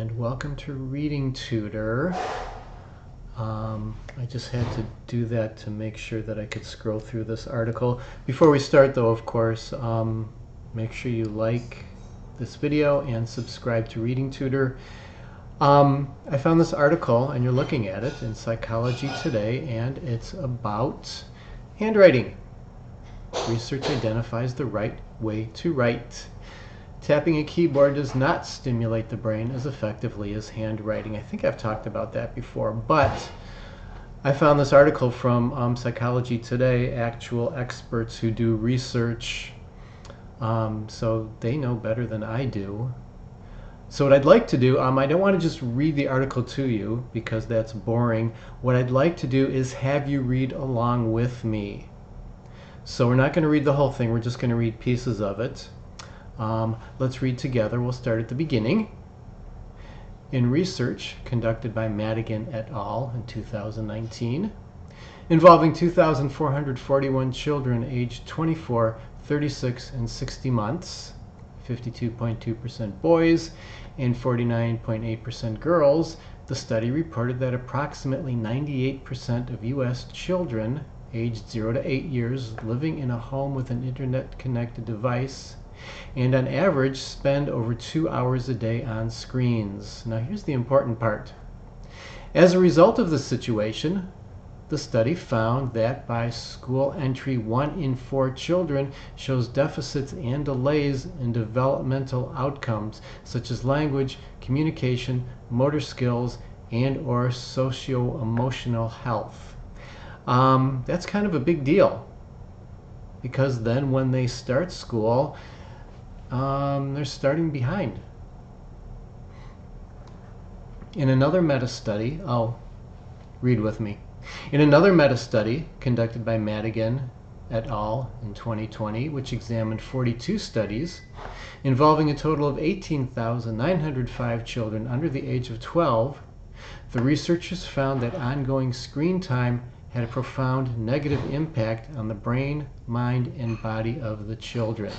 and welcome to Reading Tutor. I just had to do that to make sure that I could scroll through this article. Before we start though, of course, make sure you like this video and subscribe to Reading Tutor. I found this article, and you're looking at it, in Psychology Today, and it's about handwriting. Research identifies the right way to write. Tapping a keyboard does not stimulate the brain as effectively as handwriting. I think I've talked about that before, but I found this article from Psychology Today, actual experts who do research, so they know better than I do. So what I'd like to do, I don't want to just read the article to you because that's boring. What I'd like to do is have you read along with me. So we're not going to read the whole thing, we're just going to read pieces of it. Let's read together. We'll start at the beginning. In research conducted by Madigan et al. In 2019, involving 2,441 children aged 24, 36, and 60 months, 52.2% boys and 49.8% girls, the study reported that approximately 98% of U.S. children aged 0 to 8 years living in a home with an internet-connected device and on average spend over 2 hours a day on screens. Now here's the important part. As a result of this situation, the study found that by school entry, 1 in 4 children shows deficits and delays in developmental outcomes such as language, communication, motor skills, and or socio-emotional health. That's kind of a big deal because then when they start school, they're starting behind. In another meta-study, read with me. In another meta-study conducted by Madigan et al. In 2020, which examined 42 studies involving a total of 18,905 children under the age of 12, the researchers found that ongoing screen time had a profound negative impact on the brain, mind, and body of the children.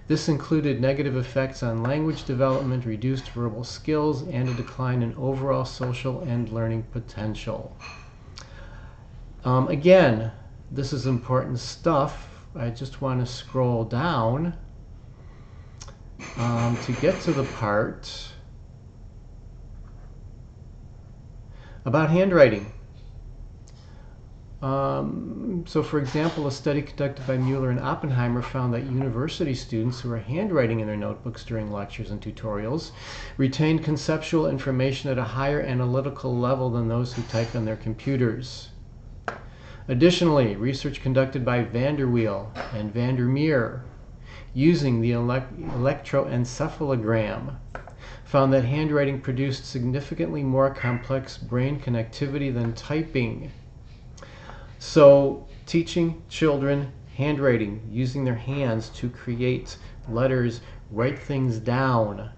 This included negative effects on language development, reduced verbal skills, and a decline in overall social and learning potential. Again, this is important stuff. I just want to scroll down to get to the part about handwriting. So for example, a study conducted by Mueller and Oppenheimer found that university students who are handwriting in their notebooks during lectures and tutorials retained conceptual information at a higher analytical level than those who type on their computers. Additionally, research conducted by Vanderweel and Vandermeer using the electroencephalogram found that handwriting produced significantly more complex brain connectivity than typing. So teaching children handwriting, using their hands to create letters, write things down,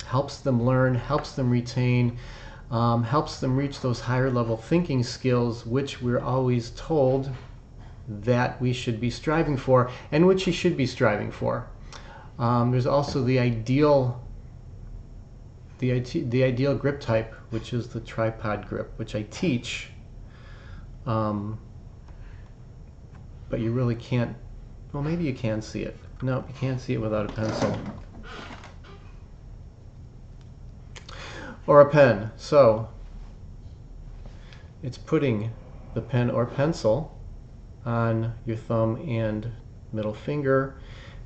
helps them learn, helps them retain, helps them reach those higher level thinking skills which we're always told that we should be striving for and which you should be striving for. There's also the ideal grip type, which is the tripod grip, which I teach. But you really can't, well, maybe you can see it. No, you can't see it without a pencil. Or a pen. So, it's putting the pen or pencil on your thumb and middle finger,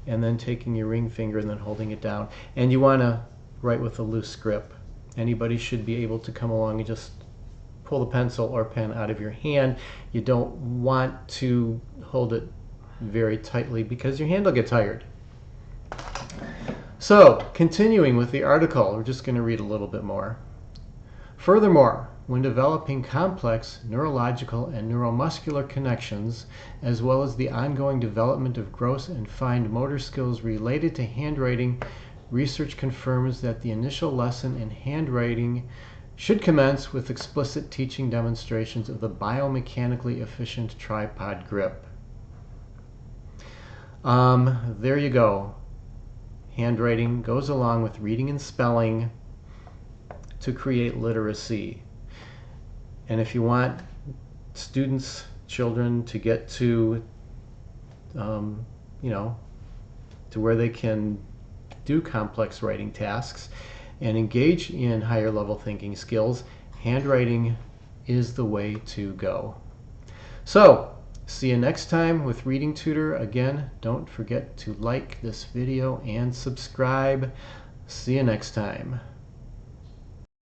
and then taking your ring finger and then holding it down. And you want to write with a loose grip. Anybody should be able to come along and just pull the pencil or pen out of your hand. You don't want to hold it very tightly because your hand will get tired. So, continuing with the article, we're just going to read a little bit more. Furthermore, when developing complex neurological and neuromuscular connections, as well as the ongoing development of gross and fine motor skills related to handwriting, research confirms that the initial lesson in handwriting should commence with explicit teaching demonstrations of the biomechanically efficient tripod grip. There you go. handwriting goes along with reading and spelling to create literacy. And if you want students, children, to get to, to where they can do complex writing tasks and engage in higher level thinking skills, handwriting is the way to go. So, see you next time with Reading Tutor. Again, don't forget to like this video and subscribe. See you next time.